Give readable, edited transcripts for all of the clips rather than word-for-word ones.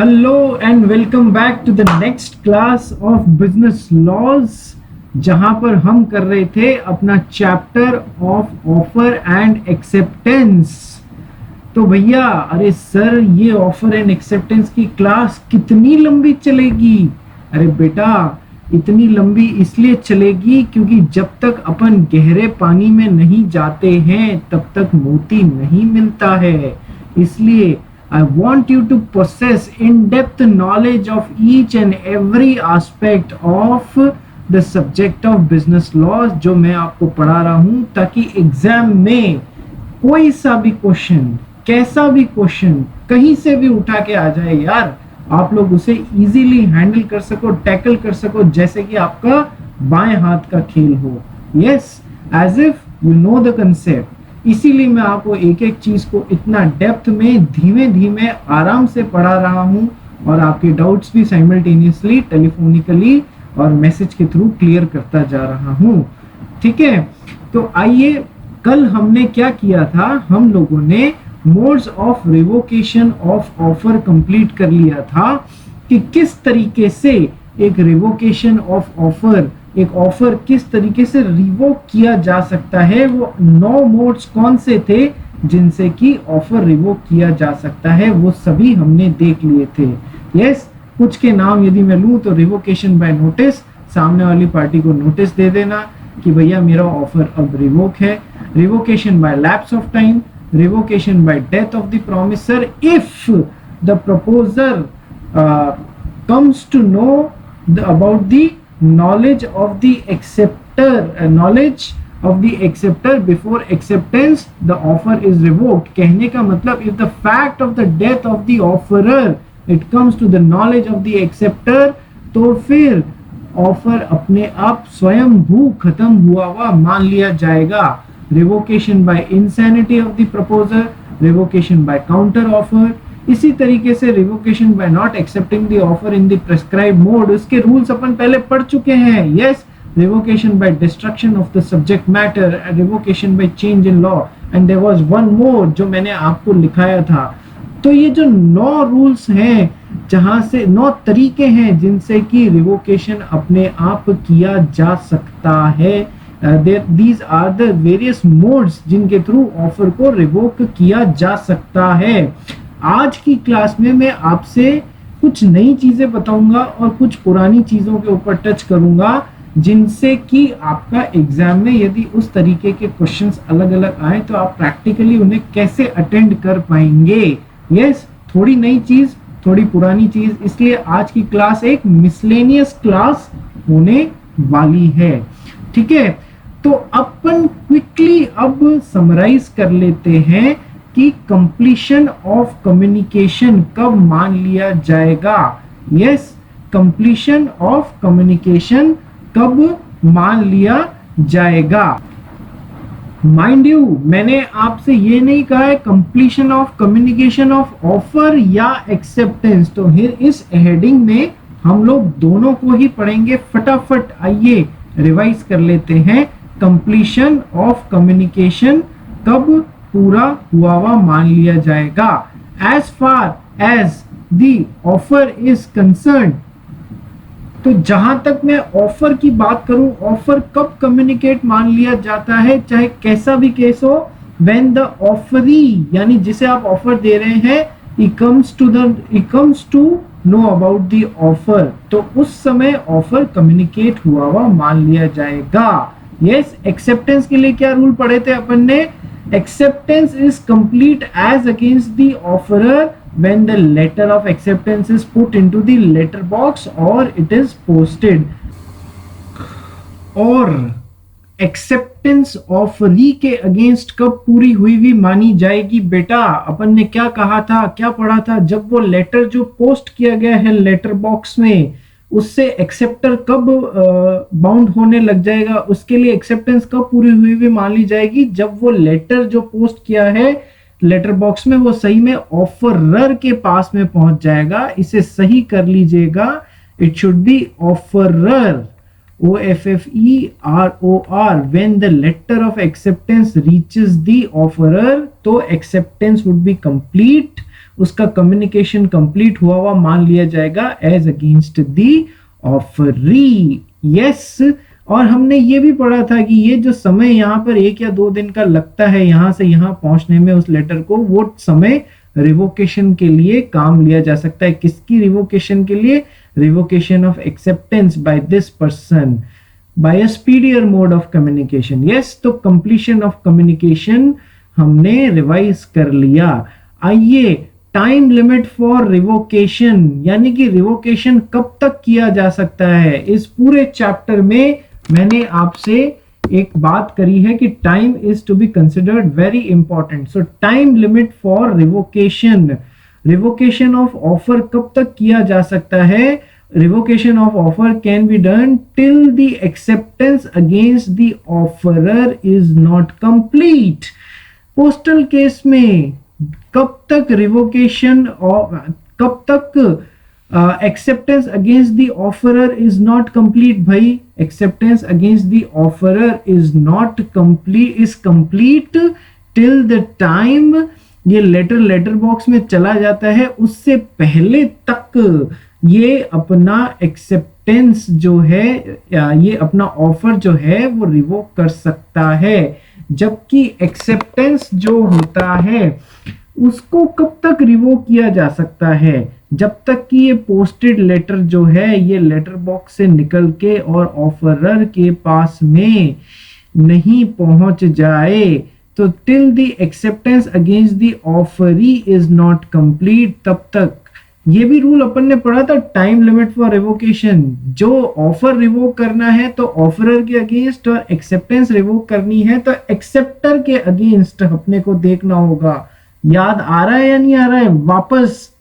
Hello and welcome back to the next class of business laws, जहां पर हम कर रहे थे अपना chapter of offer and acceptance. तो भैया, अरे सर, ये ऑफर एंड एक्सेप्टेंस की क्लास कितनी लंबी चलेगी? अरे बेटा, इतनी लंबी इसलिए चलेगी क्योंकि जब तक अपन गहरे पानी में नहीं जाते हैं तब तक मोती नहीं मिलता है। इसलिए I want you to possess in-depth knowledge of each and every aspect of the subject of business laws जो मैं आपको पढ़ा रहा हूं, ताकि एग्जाम में कोई सा भी क्वेश्चन, कैसा भी क्वेश्चन कहीं से भी उठा के आ जाए यार, आप लोग उसे इजीली हैंडल कर सको, टैकल कर सको, जैसे कि आपका बाएं हाथ का खेल हो। Yes, as if you know the concept. इसीलिए मैं आपको एक एक चीज को इतना डेप्थ में धीमे धीमे आराम से पढ़ा रहा हूं और आपके डाउट्स भी साइमल्टेनियसली टेलीफोनिकली और मैसेज के थ्रू क्लियर करता जा रहा हूं। ठीक है, तो आइए, कल हमने क्या किया था? हम लोगों ने modes of revocation of offer complete कर लिया था कि किस तरीके से एक रिवोकेशन ऑफ ऑफर, एक ऑफर किस तरीके से रिवोक किया जा सकता है। वो 9 मोड्स कौन से थे जिनसे कि ऑफर रिवोक किया जा सकता है, वो सभी हमने देख लिए थे। यस, कुछ के नाम यदि मैं लूं तो रिवोकेशन बाय नोटिस, सामने वाली पार्टी को नोटिस दे देना कि भैया मेरा ऑफर अब रिवोक है। Revocation by lapse of time, revocation by death of the promisor if the proposer comes to know about the knowledge of the acceptor before acceptance the offer is revoked। कहने का मतलब, if the fact of the death of the offerer it comes to the knowledge of the acceptor, तो फिर offer अपने आप स्वयं भू खत्म हुआ मान लिया जाएगा। Revocation by insanity of the proposer, revocation by counter offer. इसी तरीके से revocation by not accepting the offer in the prescribe mode, उसके रूल्स अपन पहले पढ़ चुके हैं। Yes, revocation by destruction of the subject matter, revocation by change in law, and there was one more जो मैंने आपको लिखाया था। तो ये जो 9 रूल्स हैं, जहां से 9 तरीके हैं जिनसे कि रिवोकेशन अपने आप किया जा सकता है। these are the various modes जिनके थ्रू ऑफर को रिवोक किया जा सकता है। आज की क्लास में मैं आपसे कुछ नई चीजें बताऊंगा और कुछ पुरानी चीजों के ऊपर टच करूंगा, जिनसे कि आपका एग्जाम में यदि उस तरीके के क्वेश्चंस अलग अलग आए तो आप प्रैक्टिकली उन्हें कैसे अटेंड कर पाएंगे। यस, थोड़ी नई चीज, थोड़ी पुरानी चीज, इसलिए आज की क्लास एक मिसलेनियस क्लास होने वाली है। ठीक है, तो अपन क्विकली अब समराइज कर लेते हैं कि कंप्लीशन ऑफ कम्युनिकेशन कब मान लिया जाएगा। यस, कंप्लीशन ऑफ कम्युनिकेशन कब मान लिया जाएगा। माइंड यू, मैंने आपसे ये नहीं कहा है completion of communication of offer या एक्सेप्टेंस। तो फिर इस हेडिंग में हम लोग दोनों को ही पढ़ेंगे। फटाफट आइए रिवाइज कर लेते हैं। कंप्लीशन ऑफ कम्युनिकेशन कब पूरा हुआ मान लिया जाएगा। As far as the offer is concern, तो जहां तक मैं ऑफर की बात करूं, ऑफर कब कम्युनिकेट मान लिया जाता है, चाहे कैसा भी केस हो। व्हेन द ऑफरी, यानी जिसे आप ऑफर दे रहे हैं, he comes to know about the offer, तो उस समय ऑफर कम्युनिकेट हुआ मान लिया जाएगा। यस, एक्सेप्टेंस के लिए क्या रूल पढ़े थे अपन ने? Acceptance is complete as against the offerer when the letter of acceptance is put into the letter box or it is posted। और acceptance ऑफरी के अगेंस्ट कब पूरी हुई भी मानी जाएगी? बेटा, अपन ने क्या कहा था, क्या पढ़ा था? जब वो लेटर जो पोस्ट किया गया है लेटर बॉक्स में, उससे एक्सेप्टर कब बाउंड होने लग जाएगा, उसके लिए एक्सेप्टेंस कब पूरी हुई भी मान ली जाएगी? जब वो लेटर जो पोस्ट किया है लेटर बॉक्स में, वो सही में ऑफरर के पास में पहुंच जाएगा। इसे सही कर लीजिएगा, it should be offeror, OFFEROR। When the letter of acceptance reaches the offeror, तो एक्सेप्टेंस वुड बी कंप्लीट। उसका कम्युनिकेशन कंप्लीट हुआ हुआ मान लिया जाएगा as against the offeree. Yes, और हमने ये भी पढ़ा था कि ये जो समय यहाँ पर 1 या 2 दिन का लगता है यहाँ से यहाँ पहुंचने में उस लेटर को, वो समय रिवोकेशन के लिए काम लिया जा सकता है। किसकी रिवोकेशन के लिए? Revocation of acceptance by this person by a speedier mode of communication. Yes, तो कंप्लीशन ऑफ कम्युनिकेशन हमने रिवाइज कर लिया। आइए, टाइम लिमिट फॉर रिवोकेशन, यानी कि रिवोकेशन कब तक किया जा सकता है। इस पूरे चैप्टर में मैंने आपसे एक बात करी है कि time is to be considered very important. So time limit for revocation, revocation of offer कब तक किया जा सकता है? Revocation of offer can be done till the acceptance against the offeror is not complete. Postal case में कब तक revocation, कब तक acceptance against the offeror is not complete? भाई, acceptance against the offeror is not complete, is complete till the time ये letter box में चला जाता है, उससे पहले तक ये अपना एक्सेप्टेंस जो है, ये अपना ऑफर जो है वो रिवोक कर सकता है। जबकि एक्सेप्टेंस जो होता है उसको कब तक रिवोक किया जा सकता है? जब तक कि ये पोस्टेड लेटर जो है ये लेटर बॉक्स से निकल के और ऑफरर के पास में नहीं पहुंच जाए। तो till the acceptance against the offeree is not complete, तब तक। ये भी रूल अपन ने पढ़ा था, टाइम लिमिट फॉर रिवोकेशन। जो ऑफर रिवोक करना है तो ऑफरर के अगेंस्ट, और एक्सेप्टेंस रिवोक करनी है तो एक्सेप्टर के अगेंस्ट अपने को देखना होगा। याद आ रहा है या नहीं आ रहा है?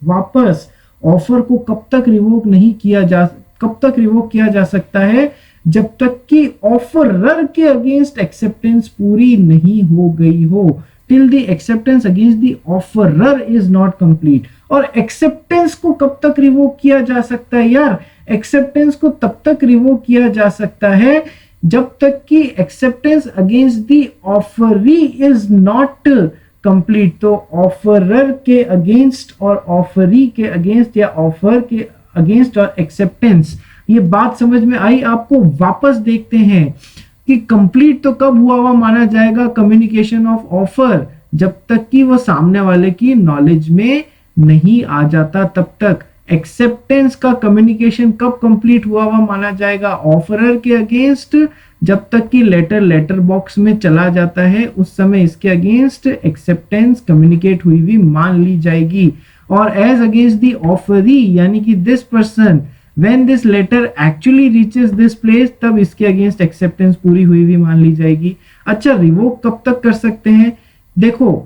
वापस ऑफर को कब तक रिवोक नहीं किया जा, कब तक रिवोक किया जा सकता है? जब तक कि ऑफरर के अगेंस्ट एक्सेप्टेंस पूरी नहीं हो गई हो। Till the acceptance against the offeror is not complete. और एक्सेप्टेंस को कब तक रिवोक किया जा सकता है यार? एक्सेप्टेंस को तब तक रिवोक किया जा सकता है जब तक कि acceptance against the offeree is not complete. तो ऑफरर के अगेंस्ट और ऑफरी के अगेंस्ट, या ऑफर के अगेंस्ट और एक्सेप्टेंस, ये बात समझ में आई आपको? वापस देखते हैं कि कंप्लीट तो कब हुआ हुआ माना जाएगा कम्युनिकेशन ऑफ ऑफर? जब तक कि वो सामने वाले की नॉलेज में नहीं आ जाता तब तक। एक्सेप्टेंस का कम्युनिकेशन कब कंप्लीट हुआ हुआ माना जाएगा? ऑफरर के अगेंस्ट जब तक कि लेटर बॉक्स में चला जाता है, उस समय इसके अगेंस्ट एक्सेप्टेंस कम्युनिकेट हुई हुई मान ली जाएगी। और एज अगेंस्ट द ऑफरी, यानी कि this person, when this letter actually reaches this place, तब इसके अगेंस्ट एक्सेप्टेंस पूरी हुई हुई मान ली जाएगी। अच्छा, रिवोक कब तक कर सकते हैं? देखो,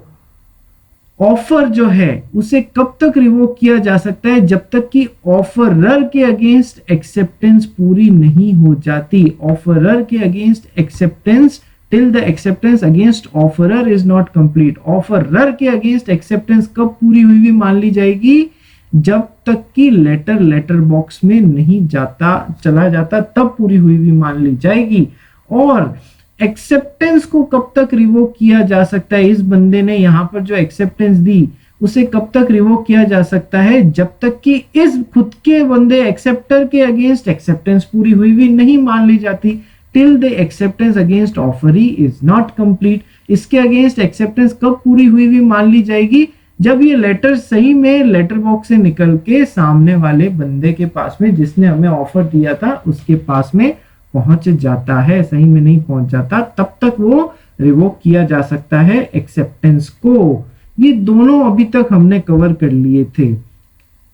ऑफर जो है उसे कब तक रिवोक किया जा सकता है? जब तक कि ऑफरर के अगेंस्ट एक्सेप्टेंस पूरी नहीं हो जाती। ऑफरर के against acceptance, till the acceptance against offeror is not complete. Offeror के अगेंस्ट एक्सेप्टेंस कब पूरी हुई हुई मान ली जाएगी? जब तक कि लेटर बॉक्स में नहीं जाता, चला जाता, तब पूरी हुई हुई मान ली जाएगी। और एक्सेप्टेंस को कब तक रिवोक किया जा सकता है? इस बंदे ने यहां पर जो एक्सेप्टेंस दी उसे कब तक रिवोक किया जा सकता है? जब तक कि इस खुद के बंदे एक्सेप्टर के अगेंस्ट एक्सेप्टेंस पूरी हुई हुई नहीं मान ली जाती। Till the acceptance against offeree is not complete. इसके अगेंस्ट एक्सेप्टेंस कब पूरी हुई हुई मान ली जाएगी? जब ये लेटर सही में लेटर बॉक्स से निकल के सामने वाले बंदे के पास में, जिसने हमें ऑफर दिया था, उसके पास में पहुंच जाता है। सही में नहीं पहुंच जाता तब तक वो रिवोक किया जा सकता है एक्सेप्टेंस को। ये दोनों अभी तक हमने कवर कर लिए थे।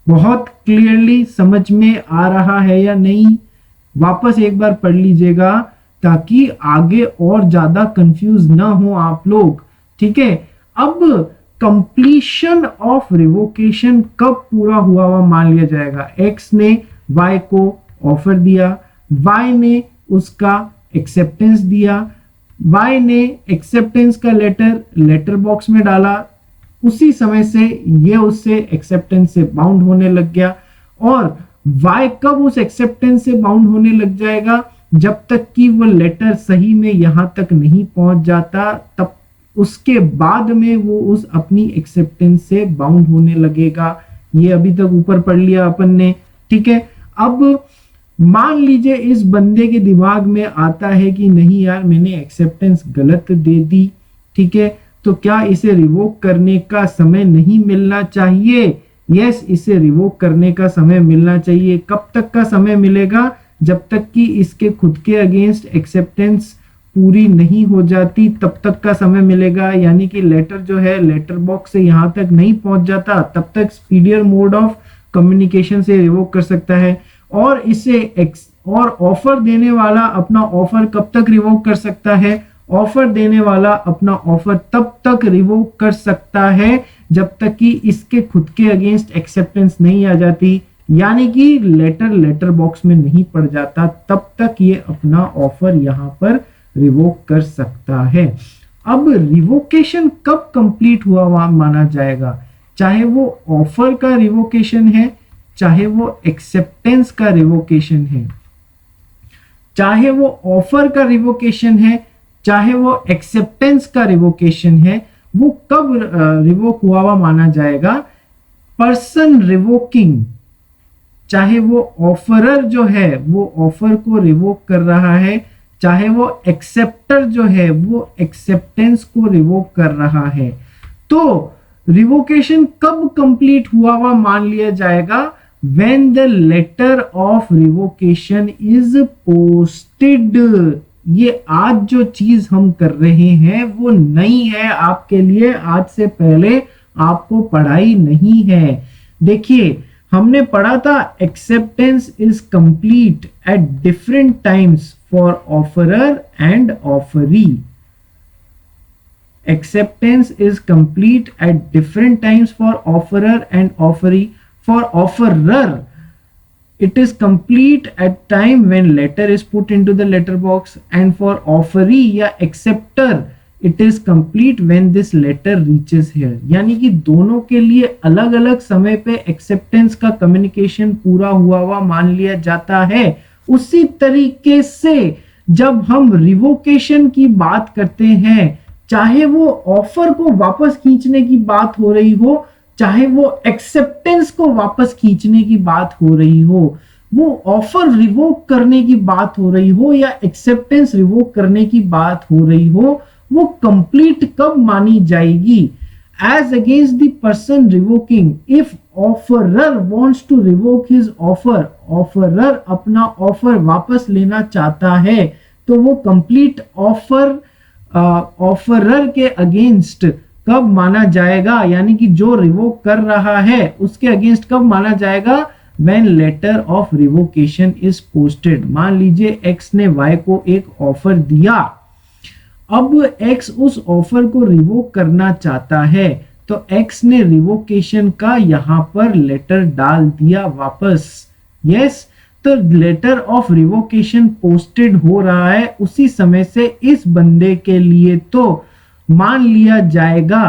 बहुत क्लियरली समझ में आ रहा है या नहीं? वापस एक बार पढ़ लीजिएगा ताकि आगे और ज्यादा कंफ्यूज ना हो आप लोग। ठीक है, अब कंप्लीशन ऑफ रिवोकेशन कब पूरा हुआ हुआ मान लिया जाएगा? एक्स ने वाई को ऑफर दिया, वाई ने उसका एक्सेप्टेंस दिया, वाई ने एक्सेप्टेंस का लेटर बॉक्स में डाला, उसी समय से ये उससे एक्सेप्टेंस से बाउंड होने लग गया। और वाई कब उस एक्सेप्टेंस से बाउंड होने लग जाएगा? जब तक कि वो लेटर सही में यहां तक नहीं पहुंच जाता, तब उसके बाद में वो उस अपनी एक्सेप्टेंस से बाउंड होने लगेगा। ये अभी तक ऊपर पढ़ लिया अपन ने, ठीक है। अब मान लीजिए इस बंदे के दिमाग में आता है कि नहीं यार मैंने एक्सेप्टेंस गलत दे दी, ठीक है, तो क्या इसे रिवोक करने का समय नहीं मिलना चाहिए? यस, इसे रिवोक करने का समय मिलना चाहिए। कब तक का समय मिलेगा? जब तक कि इसके खुद के अगेंस्ट एक्सेप्टेंस पूरी नहीं हो जाती तब तक का समय मिलेगा। यानी कि लेटर जो है लेटर बॉक्स से यहां तक नहीं पहुंच जाता तब तक स्पीडियर मोड ऑफ कम्युनिकेशन से रिवोक कर सकता है। और इसे और ऑफर देने वाला अपना ऑफर कब तक रिवोक कर सकता है? ऑफर देने वाला अपना ऑफर तब तक रिवोक कर सकता है जब तक कि इसके खुद के अगेंस्ट एक्सेप्टेंस नहीं आ जाती, यानी कि लेटर बॉक्स में नहीं पड़ जाता, तब तक ये अपना ऑफर यहां पर रिवोक कर सकता है। अब रिवोकेशन कब कंप्लीट हुआ वहां माना जाएगा? चाहे वो ऑफर का रिवोकेशन है, चाहे वो एक्सेप्टेंस का रिवोकेशन है, चाहे वो ऑफर का रिवोकेशन है, चाहे वो एक्सेप्टेंस का रिवोकेशन है, वो कब रिवोक हुआ माना जाएगा? पर्सन रिवोकिंग, चाहे वो ऑफरर जो है वो ऑफर को रिवोक कर रहा है, चाहे वो एक्सेप्टर जो है वो एक्सेप्टेंस को रिवोक कर रहा है, तो रिवोकेशन कब कंप्लीट हुआ मान लिया जाएगा? when the letter of revocation is posted। ये आज जो चीज हम कर रहे हैं वो नई है आपके लिए, आज से पहले आपको पढ़ाई नहीं है। देखिए हमने पढ़ा था acceptance is complete at different times for offeror and offeree. Acceptance is complete at different times for offeror and offeree. For offerer, it is complete at time when letter is put into the letter box, and for offeree या acceptor, it is complete when this letter reaches here। यानी कि दोनों के लिए अलग अलग समय पे एक्सेप्टेंस का कम्युनिकेशन पूरा हुआ मान लिया जाता है। उसी तरीके से जब हम रिवोकेशन की बात करते हैं, चाहे वो ऑफर को वापस खींचने की बात हो रही हो, चाहे वो एक्सेप्टेंस को वापस खींचने की बात हो रही हो, वो ऑफर रिवोक करने की बात हो रही हो या एक्सेप्टेंस रिवोक करने की बात हो रही हो, वो कंप्लीट कब मानी जाएगी? As against the person revoking, if offeror wants to revoke his offer, offeror अपना ऑफर वापस लेना चाहता है, तो वो कंप्लीट ऑफर ऑफरर के अगेंस्ट कब माना जाएगा? यानी कि जो रिवोक कर रहा है उसके अगेंस्ट कब माना जाएगा? When letter of revocation is posted। मान लीजिए X ने Y को एक ऑफर दिया, अब X उस ऑफर को रिवोक करना चाहता है, तो X ने रिवोकेशन का यहां पर लेटर डाल दिया वापस। यस, तो लेटर ऑफ रिवोकेशन पोस्टेड हो रहा है, उसी समय से इस बंदे के लिए तो मान लिया जाएगा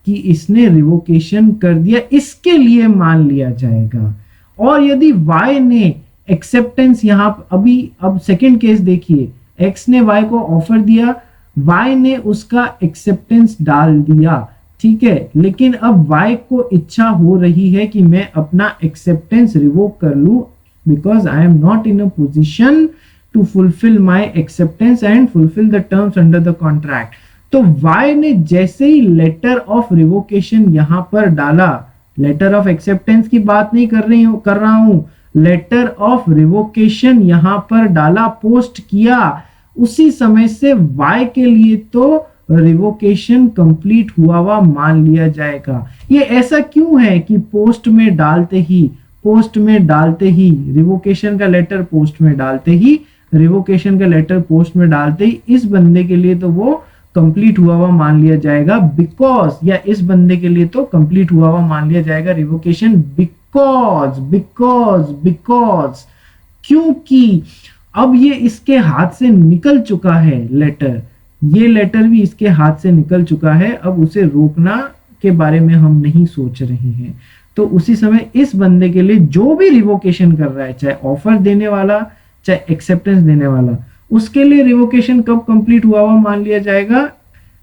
कि इसने रिवोकेशन कर दिया, इसके लिए मान लिया जाएगा। और यदि Y ने एक्सेप्टेंस यहां अब सेकंड केस देखिए, X ने Y को ऑफर दिया, Y ने उसका एक्सेप्टेंस डाल दिया, ठीक है, लेकिन अब Y को इच्छा हो रही है कि मैं अपना एक्सेप्टेंस रिवोक कर लूं because I am not in a position to fulfil my acceptance and fulfil the terms under the contract. तो Y ने जैसे ही लेटर ऑफ रिवोकेशन यहां पर डाला, लेटर ऑफ एक्सेप्टेंस की बात नहीं कर रहा हूं, लेटर ऑफ रिवोकेशन यहां पर डाला, पोस्ट किया, उसी समय से Y के लिए तो रिवोकेशन कंप्लीट हुआ मान लिया जाएगा। ये ऐसा क्यों है कि पोस्ट में डालते ही रिवोकेशन का लेटर पोस्ट में डालते ही रिवोकेशन का लेटर पोस्ट में डालते ही इस बंदे के लिए तो वो कंप्लीट हुआ मान लिया जाएगा बिकॉज, या इस बंदे के लिए तो कंप्लीट हुआ मान लिया जाएगा रिवोकेशन बिकॉज क्योंकि अब ये इसके हाथ से निकल चुका है लेटर, ये लेटर भी इसके हाथ से निकल चुका है, अब उसे रोकना के बारे में हम नहीं सोच रहे हैं। तो उसी समय इस बंदे के लिए जो भी रिवोकेशन कर रहा है, चाहे ऑफर देने वाला चाहे एक्सेप्टेंस देने वाला, उसके लिए रिवोकेशन कब कंप्लीट हुआ मान लिया जाएगा?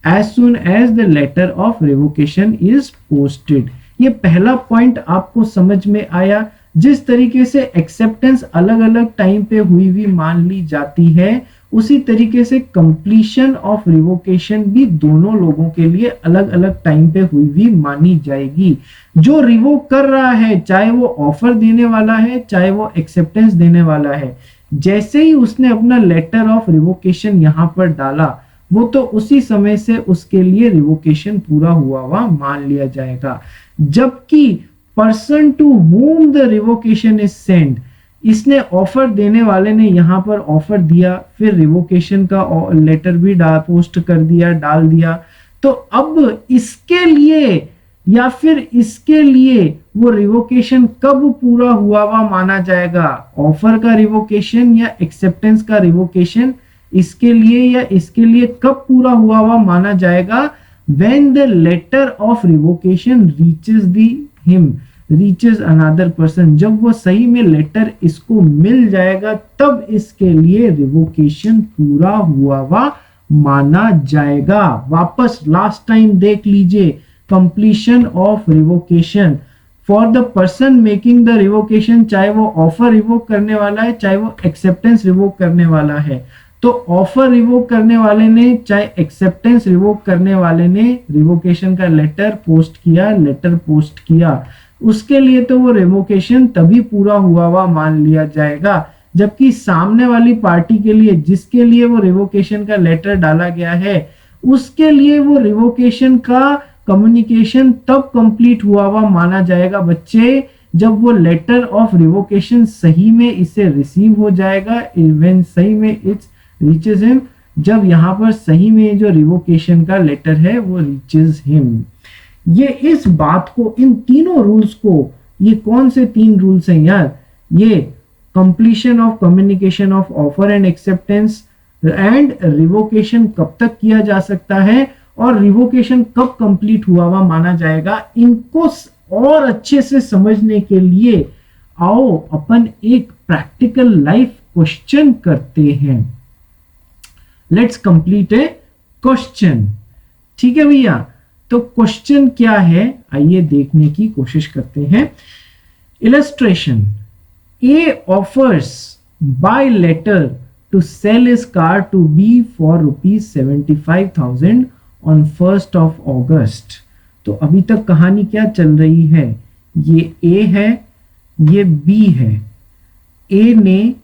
as soon as the letter of revocation is posted। ये पहला पॉइंट आपको समझ में आया। जिस तरीके से एक्सेप्टेंस अलग अलग टाइम पे हुई हुई मान ली जाती है, उसी तरीके से कंप्लीशन ऑफ रिवोकेशन भी दोनों लोगों के लिए अलग अलग टाइम पे हुई हुई मानी जाएगी। जो रिवोक कर रहा है, चाहे वो ऑफर देने वाला है, चाहे वो एक्सेप्टेंस देने वाला है, जैसे ही उसने अपना लेटर ऑफ रिवोकेशन यहां पर डाला, वो तो उसी समय से उसके लिए रिवोकेशन पूरा हुआ हुआ मान लिया जाएगा। जबकि person to whom the revocation is send, इसने ऑफर देने वाले ने यहां पर ऑफर दिया, फिर रिवोकेशन का लेटर भी पोस्ट कर दिया, डाल दिया, तो अब इसके लिए या फिर इसके लिए वो रिवोकेशन कब पूरा हुआ हुआ माना जाएगा? ऑफर का रिवोकेशन या एक्सेप्टेंस का रिवोकेशन इसके लिए या इसके लिए कब पूरा हुआ हुआ माना जाएगा? when the letter of revocation reaches another person, जब वो सही में लेटर इसको मिल जाएगा, तब इसके लिए रिवोकेशन पूरा हुआ हुआ माना जाएगा। वापस लास्ट टाइम देख लीजिए, completion of revocation for the person making the revocation, चाहे वो ऑफर रिवोक करने वाला है, चाहे वो एक्सेप्टेंस रिवोक करने वाला है। तो ऑफर रिवोक करने वाले ने चाहे एक्सेप्टेंस रिवोक करने वाले ने रिवोकेशन का लेटर पोस्ट किया, उसके लिए तो वो रिवोकेशन तभी पूरा हुआ मान लिया जाएगा। जबकि सामने वाली पार्टी के लिए, जिसके लिए वो रिवोकेशन का लेटर डाला गया है, उसके लिए वो रिवोकेशन का कम्युनिकेशन तब कंप्लीट हुआ माना जाएगा बच्चे, जब वो लेटर ऑफ रिवोकेशन सही में इसे रिसीव हो जाएगा, इवन सही में इट्स रीचेज हिम, जब यहां पर सही में जो रिवोकेशन का लेटर है वो रीचेज हिम। ये इस बात को, इन तीनों रूल्स को, ये कौन से 3 रूल्स हैं यार? ये completion of communication of offer and acceptance and revocation कब तक किया जा सकता है और रिवोकेशन कब कंप्लीट हुआ माना जाएगा, इनको और अच्छे से समझने के लिए आओ अपन एक प्रैक्टिकल लाइफ क्वेश्चन करते हैं। Let's complete A question. ठीक है भैया, तो क्वेश्चन क्या है आइए देखने की कोशिश करते हैं। Illustration, A offers by letter to sell his car to be for ₹75,000 on 1st of August। तो अभी तक कहानी क्या चल रही है? ये ए है, ये बी है। ए ने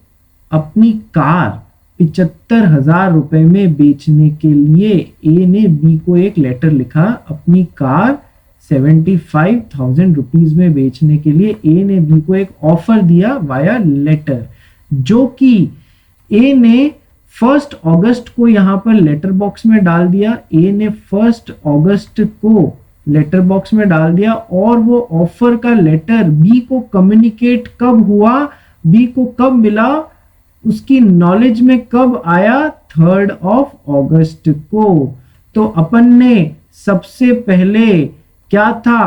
अपनी कार 75,000 रुपए में बेचने के लिए ए ने बी को एक लेटर लिखा। अपनी कार 75,000 रुपीज में बेचने के लिए ए ने बी को एक ऑफर दिया वाया लेटर, जो कि ए ने 1 अगस्त को यहां पर लेटर बॉक्स में डाल दिया। ए ने 1 अगस्त को लेटर बॉक्स में डाल दिया और वो ऑफर का लेटर बी को कम्युनिकेट कब हुआ, बी को कब मिला, उसकी नॉलेज में कब आया? 3 अगस्त को। तो अपन ने सबसे पहले क्या था,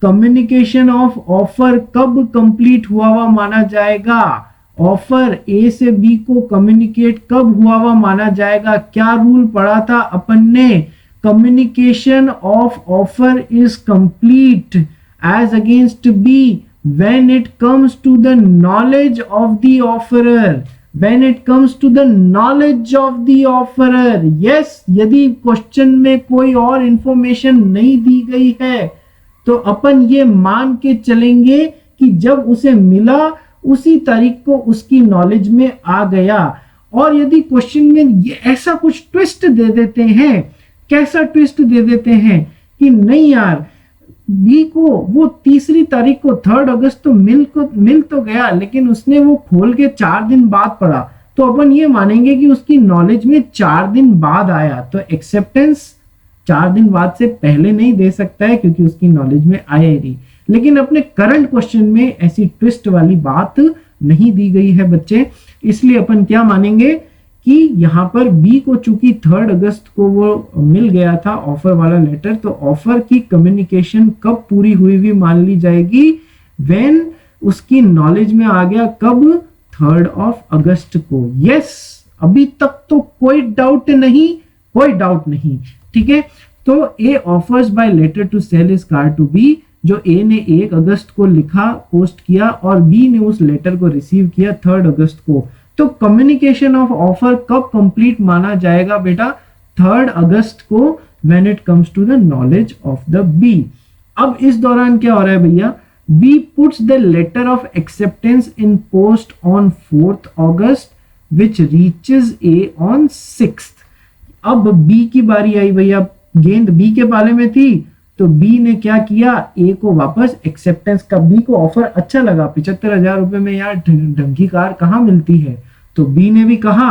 कम्युनिकेशन ऑफ ऑफर कब कंप्लीट हुआ माना जाएगा? ऑफर ए से बी को कम्युनिकेट कब हुआ माना जाएगा? क्या रूल पढ़ा था अपन ने? Communication of offer is complete as against B when it comes to the knowledge of the offerer, when it comes to the knowledge of the offerer। yes, यदि क्वेश्चन में कोई और इंफॉर्मेशन नहीं दी गई है तो अपन ये मान के चलेंगे कि जब उसे मिला उसी तारीख को उसकी नॉलेज में आ गया। और यदि क्वेश्चन में ये ऐसा कुछ ट्विस्ट दे देते हैं, कैसा ट्विस्ट दे देते हैं कि नहीं यार, बी को वो 3 तारीख को 3 अगस्त तो मिल तो गया, लेकिन उसने वो खोल के 4 दिन बाद पढ़ा, तो अपन ये मानेंगे कि उसकी नॉलेज में 4 दिन बाद आया। तो एक्सेप्टेंस 4 दिन बाद से पहले नहीं दे सकता है क्योंकि उसकी नॉलेज में आया ही नहीं। लेकिन अपने करंट क्वेश्चन में ऐसी ट्विस्ट वाली बात नहीं दी गई है बच्चे, इसलिए अपन क्या मानेंगे कि यहाँ पर बी को चूंकि 3 अगस्त को वो मिल गया था ऑफर वाला लेटर, तो ऑफर की कम्युनिकेशन कब पूरी हुई मान ली जाएगी? व्हेन उसकी नॉलेज में आ गया, कब? 3 अगस्त को। यस, अभी तक तो कोई डाउट नहीं, कोई डाउट नहीं। ठीक है। तो A offers by letter to sell his car to B, जो ए ने 1 अगस्त को लिखा, पोस्ट किया, और बी ने उस लेटर को रिसीव किया 3 अगस्त को। तो कम्युनिकेशन ऑफ ऑफर कब कंप्लीट माना जाएगा बेटा? 3 अगस्त को, when it comes to the knowledge of the B. अब इस दौरान क्या हो रहा है भैया? B puts the letter of acceptance in post on 4 August which reaches A on 6। अब बी की बारी आई भैया, गेंद बी के पाले में थी, तो बी ने क्या किया? ए को वापस एक्सेप्टेंस का, बी को ऑफर अच्छा लगा, 75,000 रुपए में यार ढंगी कार कहाँ मिलती है, तो बी ने भी कहा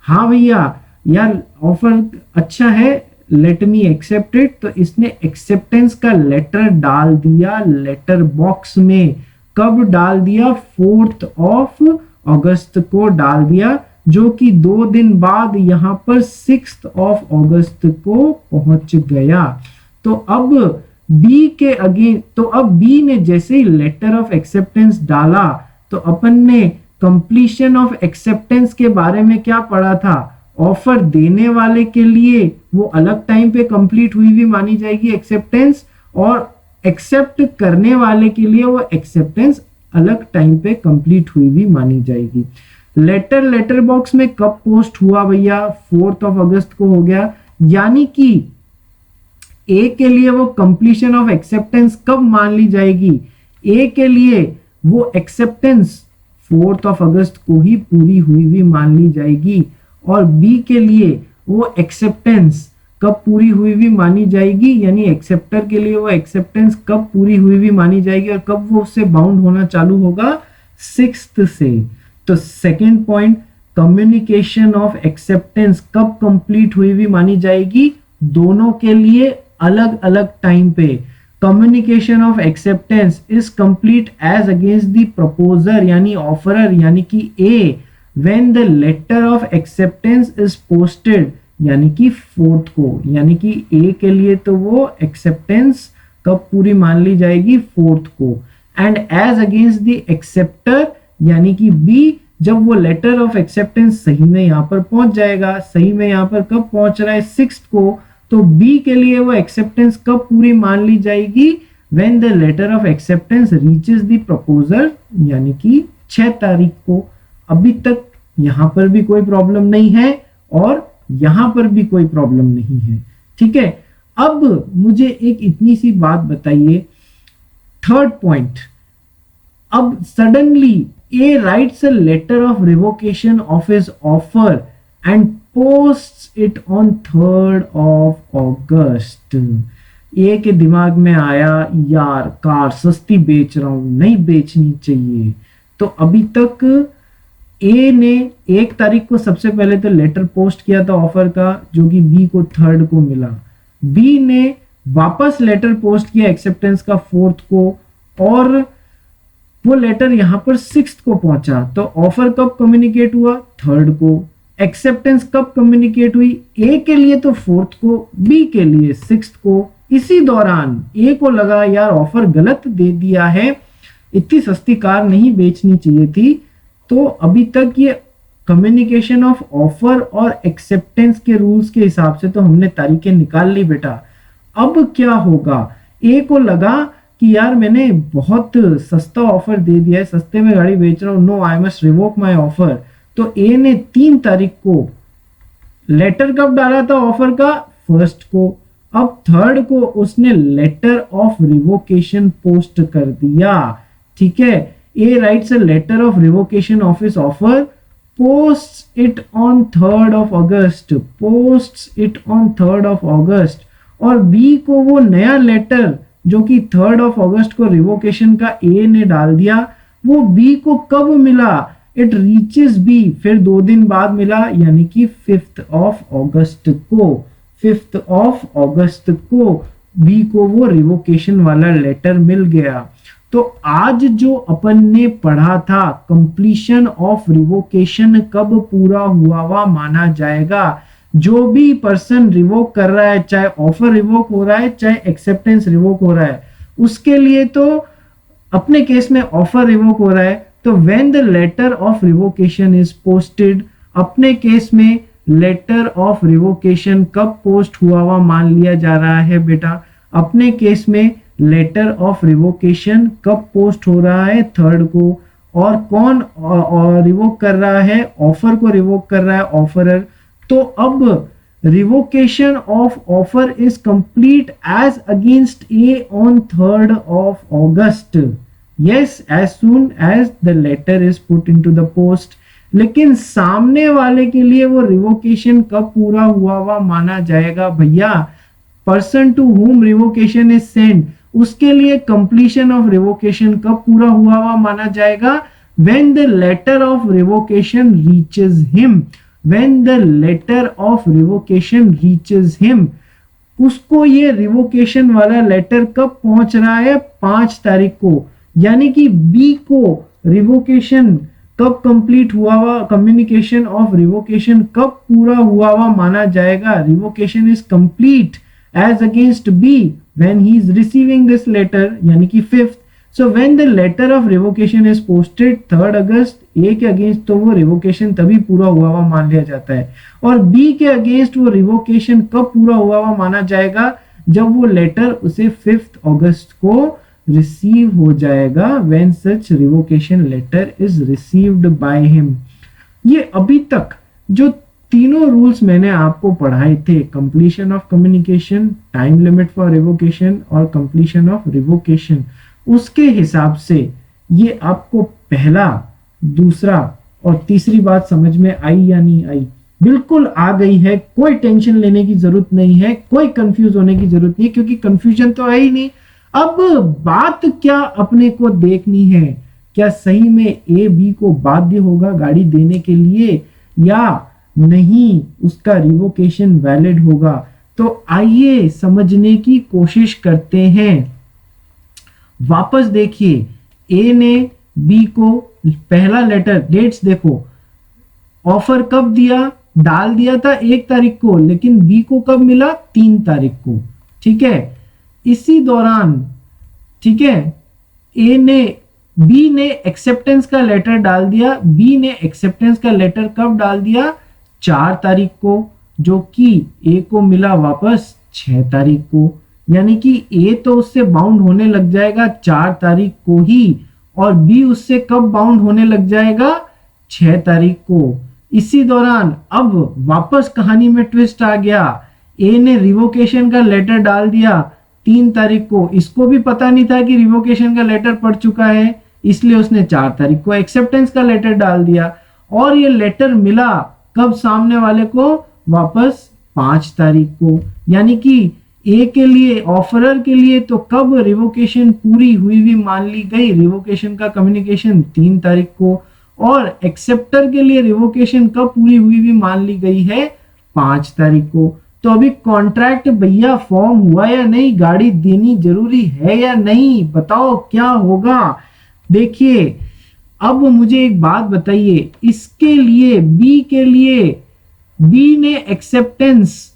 हाँ भैया यार ऑफर अच्छा है, लेट मी एक्सेप्ट इट। तो इसने एक्सेप्टेंस का लेटर डाल दिया लेटर बॉक्स में। कब डाल दिया? 4 अगस्त को डाल दिया, जो कि 2 दिन बाद यहां पर 6 अगस्त को पहुंच गया। तो अब बी के अगेन, तो अब बी ने जैसे ही लेटर ऑफ एक्सेप्टेंस डाला, तो अपन ने कंप्लीशन ऑफ एक्सेप्टेंस के बारे में क्या पढ़ा था? ऑफर देने वाले के लिए वो अलग टाइम पे कंप्लीट हुई भी मानी जाएगी एक्सेप्टेंस, और एक्सेप्ट करने वाले के लिए वो एक्सेप्टेंस अलग टाइम पे कंप्लीट हुई भी मानी जाएगी। लेटर बॉक्स में कब पोस्ट हुआ भैया? 4 अगस्त को हो गया, यानी कि ए के लिए वो कंप्लीशन ऑफ एक्सेप्टेंस कब मान ली जाएगी? ए के लिए वो एक्सेप्टेंस 4 अगस्त को ही पूरी हुई भी मान ली जाएगी, और बी के लिए वो एक्सेप्टेंस कब पूरी हुई भी मानी जाएगी, यानी एक्सेप्टर के लिए वो एक्सेप्टेंस कब पूरी हुई भी मानी जाएगी और कब वो उससे बाउंड होना चालू होगा? 6 से। तो second point, communication of acceptance कब कंप्लीट हुई भी मानी जाएगी? दोनों के लिए अलग अलग टाइम पे। Communication of acceptance is complete as against the proposer यानी ऑफरर यानी कि A, when the letter of acceptance is posted यानी कि 4 को, यानी कि ए के लिए तो वो एक्सेप्टेंस कब पूरी मान ली जाएगी? 4 को। And as against the acceptor यानी कि बी, जब वो लेटर ऑफ एक्सेप्टेंस सही में यहां पर पहुंच जाएगा, सही में यहां पर कब पहुंच रहा है? 6 को, तो बी के लिए वो एक्सेप्टेंस कब पूरी मान ली जाएगी? When the letter of acceptance reaches the proposer यानी कि 6 तारीख को। अभी तक यहां पर भी कोई प्रॉब्लम नहीं है और यहां पर भी कोई प्रॉब्लम नहीं है, ठीक है। अब मुझे एक इतनी सी बात बताइए, थर्ड पॉइंट, अब suddenly A writes a letter of revocation of his offer and posts it on 3 August. A के दिमाग में आया यार कार सस्ती बेच रहा हूं, नहीं बेचनी चाहिए। तो अभी तक ए ने 1 तारीख को सबसे पहले तो लेटर पोस्ट किया था ऑफर का, जो कि बी को 3 को मिला। बी ने वापस लेटर पोस्ट किया एक्सेप्टेंस का 4 को, और वो लेटर यहां पर 6 को पहुंचा। तो ऑफर कब कम्युनिकेट हुआ? 3 को। एक्सेप्टेंस कब कम्युनिकेट हुई? ए के लिए तो 4 को, बी के लिए 6 को। इसी दौरान ए को लगा यार ऑफर गलत दे दिया है, इतनी सस्ती कार नहीं बेचनी चाहिए थी। तो अभी तक ये कम्युनिकेशन ऑफ ऑफर और एक्सेप्टेंस के रूल्स के हिसाब से तो हमने तारीखें निकाल ली बेटा। अब क्या होगा? ए को लगा कि यार मैंने बहुत सस्ता ऑफर दे दिया है, सस्ते में गाड़ी बेच रहा हूं, no I must revoke my offer. तो ए ने 3 तारीख को लेटर कब डाला था ऑफर का? 1 को। अब 3 को उसने लेटर ऑफ रिवोकेशन पोस्ट कर दिया, ठीक है। A writes a letter of revocation of his offer, posts it on 3 August, posts it on 3 August. और बी को वो नया लेटर जो कि 3 अगस्त को रिवोकेशन का ए ने डाल दिया, वो बी को कब मिला? इट रीचेस बी, फिर 2 दिन बाद मिला, यानी कि 5 अगस्त को। 5 अगस्त को बी को वो रिवोकेशन वाला लेटर मिल गया। तो आज जो अपन ने पढ़ा था कंप्लीशन ऑफ रिवोकेशन कब पूरा हुआ माना जाएगा? जो भी पर्सन रिवोक कर रहा है, चाहे ऑफर रिवोक हो रहा है चाहे एक्सेप्टेंस रिवोक हो रहा है, उसके लिए तो अपने केस में ऑफर रिवोक हो रहा है, तो when the letter of revocation is posted, अपने केस में लेटर ऑफ रिवोकेशन कब पोस्ट हुआ मान लिया जा रहा है बेटा? अपने केस में लेटर ऑफ रिवोकेशन कब पोस्ट हो रहा है? 3rd को। और कौन रिवोक कर रहा है? ऑफर को रिवोक कर रहा है, ऑफरर। तो अब revocation of offer is complete as against A on 3rd of August, yes, as soon as the letter is put into the post। लेकिन सामने वाले के लिए वो रिवोकेशन कब पूरा हुआ माना जाएगा भैया? Person to whom revocation is send, उसके लिए कंप्लीशन ऑफ रिवोकेशन कब पूरा हुआ माना जाएगा? When the letter of revocation reaches him, when the letter of revocation reaches him. उसको ये रिवोकेशन वाला लेटर कब पहुंच रहा है? 5 तारीख को। यानी कि बी को रिवोकेशन कब कंप्लीट हुआ, कम्युनिकेशन ऑफ रिवोकेशन कब पूरा हुआ माना जाएगा? Revocation is complete as against B when he is receiving this letter, यानी कि 5th। So when the letter of revocation is posted 3rd August, A के अगेंस्ट तो वो रिवोकेशन तभी पूरा हुआ मान लिया जाता है। और बी के अगेंस्ट वो रिवोकेशन कब पूरा हुआ माना जाएगा? जब वो लेटर उसे 5th अगस्त को रिसीव हो जाएगा, when such revocation letter is received by him. ये अभी तक जो तीनों रूल्स मैंने आपको पढ़ाए थे, completion of communication, time limit for revocation और कंप्लीशन ऑफ रिवोकेशन, उसके हिसाब से ये आपको पहला, दूसरा और तीसरी बात समझ में आई या नहीं आई? बिल्कुल आ गई है, कोई टेंशन लेने की जरूरत नहीं है, कोई कंफ्यूज होने की जरूरत नहीं है, क्योंकि कंफ्यूजन तो है ही नहीं। अब बात क्या अपने को देखनी है, क्या सही में ए बी को बाध्य होगा गाड़ी देने के लिए या नहीं, उसका रिवोकेशन वैलिड होगा? तो आइए समझने की कोशिश करते हैं। वापस देखिए, ए ने बी को पहला लेटर, डेट्स देखो, ऑफर कब दिया? डाल दिया था 1 तारीख को, लेकिन बी को कब मिला? 3 तारीख को। ठीक है, इसी दौरान, ठीक है, बी ने एक्सेप्टेंस का लेटर डाल दिया। बी ने एक्सेप्टेंस का लेटर कब डाल दिया? 4 तारीख को, जो कि ए को मिला वापस 6 तारीख को। यानी कि ए तो उससे बाउंड होने लग जाएगा 4 तारीख को ही, और बी उससे कब बाउंड होने लग जाएगा? 6 तारीख को। इसी दौरान अब वापस कहानी में ट्विस्ट आ गया। ए ने रिवोकेशन का लेटर डाल दिया 3 तारीख को, इसको भी पता नहीं था कि रिवोकेशन का लेटर पड़ चुका है, इसलिए उसने 4 तारीख को एक्सेप्टेंस का लेटर डाल दिया। और ये लेटर मिला कब सामने वाले को? वापस 5 तारीख को। यानी कि ए के लिए, ऑफरर के लिए तो कब रिवोकेशन पूरी हुई भी मान ली गई? रिवोकेशन का कम्युनिकेशन 3 तारीख को। और एक्सेप्टर के लिए रिवोकेशन कब पूरी हुई भी मान ली गई है? 5 तारीख को। तो अभी कॉन्ट्रैक्ट भैया फॉर्म हुआ या नहीं? गाड़ी देनी जरूरी है या नहीं? बताओ क्या होगा? देखिए, अब मुझे एक बात बताइए, इसके लिए, बी के लिए, बी ने एक्सेप्टेंस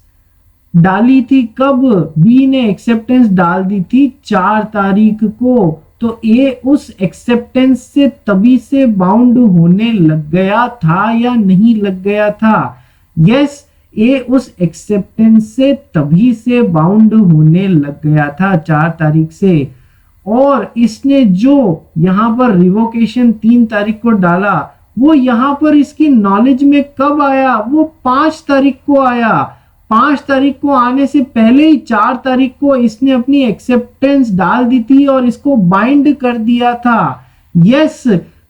डाली थी कब? बी ने एक्सेप्टेंस डाल दी थी 4 तारीख को। तो ए उस एक्सेप्टेंस से तभी से बाउंड होने लग गया था या नहीं लग गया था? यस, ए उस एक्सेप्टेंस से तभी से बाउंड होने लग गया था 4 तारीख से। और इसने जो यहां पर रिवोकेशन 3 तारीख को डाला, वो यहां पर इसकी नॉलेज में कब आया? वो 5 तारीख को आया। 5 तारीख को आने से पहले ही 4 तारीख को इसने अपनी एक्सेप्टेंस डाल दी थी और इसको बाइंड कर दिया था। यस,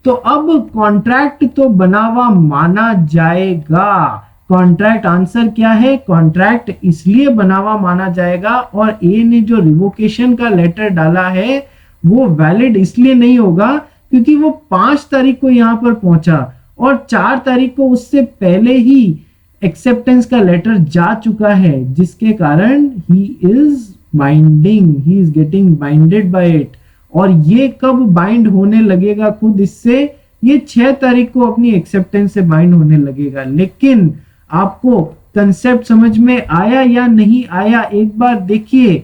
तो अब कॉन्ट्रैक्ट तो बना हुआ माना जाएगा। कॉन्ट्रैक्ट आंसर क्या है? कॉन्ट्रैक्ट इसलिए बना हुआ माना जाएगा। और ए ने जो रिवोकेशन का लेटर डाला है वो वैलिड इसलिए नहीं होगा क्योंकि वो 5 तारीख को यहां पर पहुंचा और 4 तारीख को उससे पहले ही एक्सेप्टेंस का लेटर जा चुका है, जिसके कारण he is binding, he is getting binded by it. और ये कब बाइंड होने लगेगा खुद इससे? ये 6 तारीख को अपनी एक्सेप्टेंस से बाइंड होने लगेगा। लेकिन आपको कंसेप्ट समझ में आया या नहीं आया? एक बार देखिए,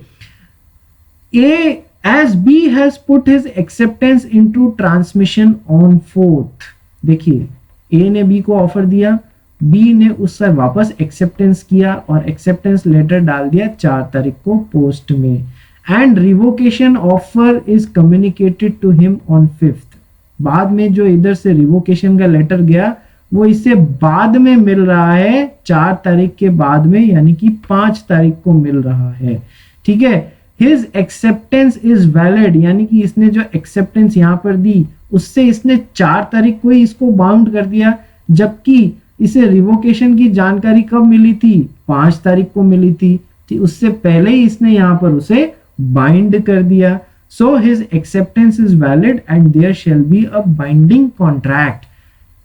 ए as B has put his acceptance into transmission on 4th। देखिए, A ने B को ऑफर दिया, बी ने उससे वापस एक्सेप्टेंस किया और एक्सेप्टेंस लेटर डाल दिया 4 तारीख को पोस्ट में, and revocation offer is communicated to him on 5th। बाद में जो इधर से रिवोकेशन का लेटर गया वो इससे बाद में मिल रहा है, 4 तारीख के बाद में, यानी कि 5 तारीख को मिल रहा है। ठीक है, हिज एक्सेप्टेंस इज वैलिड, यानी कि इसने जो एक्सेप्टेंस यहाँ पर दी उससे इसने 4 तारीख को ही इसको बाउंड कर दिया, जबकि इसे रिवोकेशन की जानकारी कब मिली थी, 5 तारीख को मिली थी, उससे पहले ही इसने यहाँ पर उसे बाइंड कर दिया। So his acceptance is valid and there shall be a binding contract.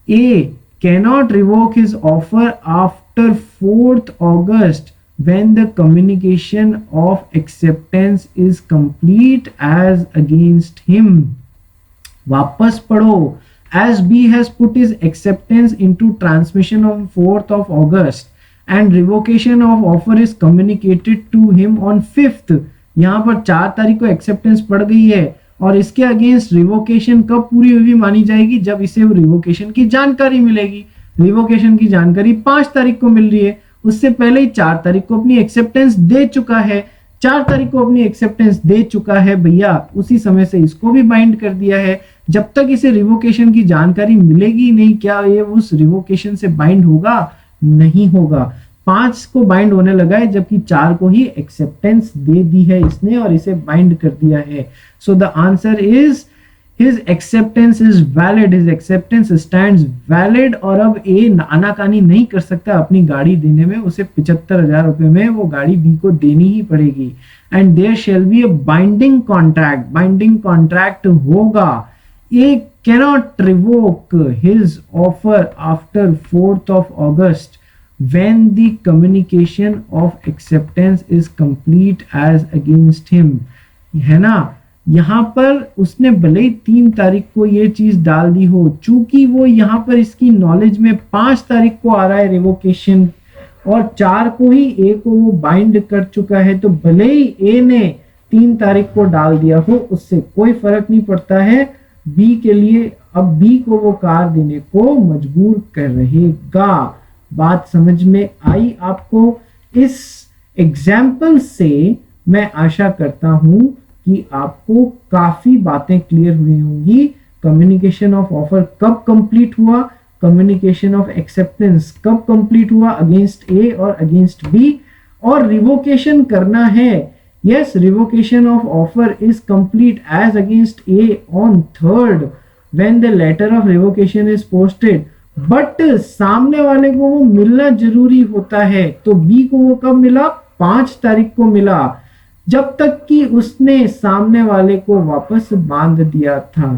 A cannot revoke his offer after 4th August when the communication of acceptance is complete as against him। वापस पढ़ो, as B has put his acceptance into transmission on 4th of August and revocation of offer is communicated to him on 5th। यहाँ पर 4 तारीख को acceptance पड़ गई है और इसके अगेंस्ट रिवोकेशन कब पूरी हुई मानी जाएगी, जब इसे रिवोकेशन की जानकारी मिलेगी। रिवोकेशन की जानकारी 5 तारीख को मिल रही है, उससे पहले ही 4 तारीख को अपनी एक्सेप्टेंस दे चुका है, 4 तारीख को अपनी एक्सेप्टेंस दे चुका है भैया, उसी समय से इसको भी बाइंड कर दिया है। जब तक इसे रिवोकेशन की जानकारी मिलेगी नहीं, क्या ये उस रिवोकेशन से बाइंड होगा? नहीं होगा। 5 को बाइंड होने लगा है, जबकि 4 को ही एक्सेप्टेंस दे दी है इसने और इसे बाइंड कर दिया है। So the answer is his acceptance is valid, his acceptance stands valid. और अब ए आनाकानी नहीं कर सकता अपनी गाड़ी देने में, उसे 75,000 रुपए में वो गाड़ी बी को देनी ही पड़ेगी। And there shall be a binding contract, binding contract होगा। A cannot revoke his offer after 4th of August when the communication of acceptance is complete as against him। है ना, यहां पर उसने भले ही 3 तारीख को ये चीज डाल दी हो, चूंकि वो यहां पर इसकी नॉलेज में 5 तारीख को आ रहा है रिवोकेशन और 4 को ही ए को वो बाइंड कर चुका है, तो भले ही ए ने 3 तारीख को डाल दिया हो, उससे कोई फर्क नहीं पड़ता है बी के लिए। अब बी को वो कार देने को मजबूर कर रहेगा। बात समझ में आई आपको? इस एग्जाम्पल से मैं आशा करता हूं कि आपको काफी बातें क्लियर हुई होंगी। कम्युनिकेशन ऑफ ऑफर कब कंप्लीट हुआ, कम्युनिकेशन ऑफ एक्सेप्टेंस कब कंप्लीट हुआ अगेंस्ट ए और अगेंस्ट बी, और रिवोकेशन करना है। Yes, revocation of offer is complete as against A on 3rd when the letter of revocation is posted, but सामने वाले को वो मिलना जरूरी होता है। तो बी को वो कब मिला? 5 तारीख को मिला, जब तक कि उसने सामने वाले को वापस बांध दिया था।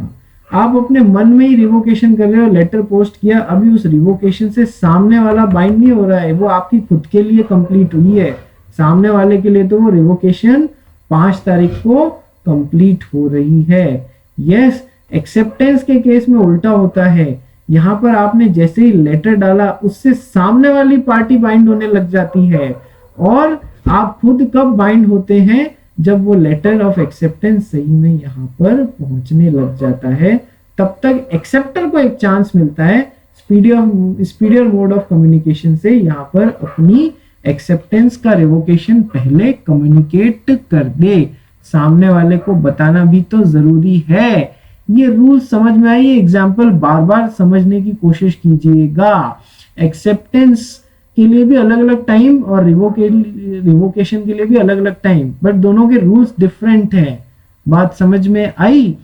आप अपने मन में ही रिवोकेशन कर रहे हो, लेटर पोस्ट किया, अभी उस रिवोकेशन से सामने वाला बाइंड नहीं हो रहा है, वो आपकी खुद के लिए कंप्लीट हुई है। सामने वाले के लिए तो वो रिवोकेशन 5 तारीख को कंप्लीट हो रही है। यस, एक्सेप्टेंस के केस में उल्टा होता है। यहाँ पर आपने जैसे ही लेटर डाला उससे सामने वाली पार्टी बाइंड होने लग जाती है, और आप खुद कब बाइंड होते हैं? जब वो लेटर ऑफ एक्सेप्टेंस सही में यहाँ पर पहुंचने लग जाता है, तब तक एक्सेप्टर को एक चांस मिलता है स्पीडियर मोड ऑफ कम्युनिकेशन से यहाँ पर अपनी एक्सेप्टेंस का रिवोकेशन पहले कम्युनिकेट कर दे। सामने वाले को बताना भी तो जरूरी है। ये रूल समझ में आई? एग्जाम्पल बार बार समझने की कोशिश कीजिएगा। एक्सेप्टेंस के लिए भी अलग अलग टाइम और रिवोकेशन के लिए भी अलग अलग टाइम, बट दोनों के रूल्स डिफरेंट हैं। बात समझ में आई?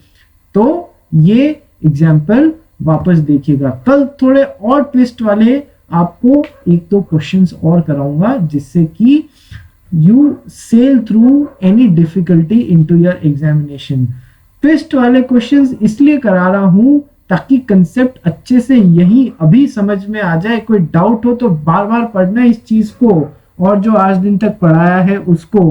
तो ये एग्जाम्पल वापस देखिएगा। कल थोड़े और ट्विस्ट वाले आपको 1-2 क्वेश्चंस और कराऊंगा, जिससे कि you sail through any difficulty into your examination. Twist वाले क्वेश्चंस इसलिए करा रहा हूं ताकि कंसेप्ट अच्छे से यही अभी समझ में आ जाए। कोई डाउट हो तो बार बार पढ़ना इस चीज को, और जो आज दिन तक पढ़ाया है उसको,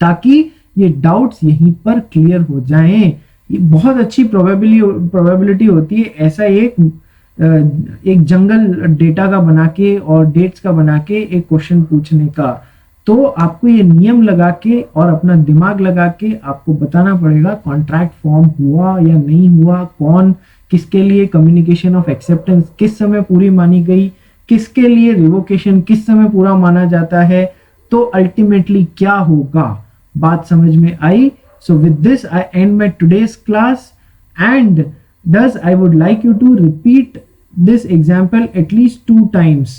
ताकि ये डाउट्स यहीं पर क्लियर हो जाएं। ये बहुत अच्छी प्रोबेबिलिटी होती है ऐसा एक जंगल डेटा का बना के और डेट्स का बना के एक क्वेश्चन पूछने का। तो आपको ये नियम लगा के और अपना दिमाग लगा के आपको बताना पड़ेगा कॉन्ट्रैक्ट फॉर्म हुआ या नहीं हुआ, कौन किसके लिए कम्युनिकेशन ऑफ एक्सेप्टेंस किस समय पूरी मानी गई, किसके लिए रिवोकेशन किस समय पूरा माना जाता है, तो अल्टीमेटली क्या होगा, बात समझ में आई। So with this I end my today's class and thus I would like you to repeat this example at least 2 times.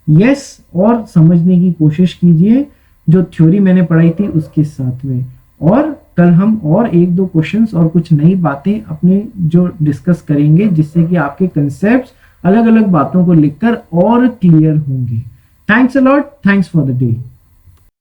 yes, और समझने की कोशिश कीजिए जो थ्योरी मैंने पढ़ाई थी उसके साथ में, और कल हम और 1-2 क्वेश्चंस और कुछ नई बातें अपने जो डिस्कस करेंगे जिससे कि आपके कंसेप्ट्स अलग अलग बातों को लिखकर और क्लियर होंगे। Thanks a lot, thanks for the day.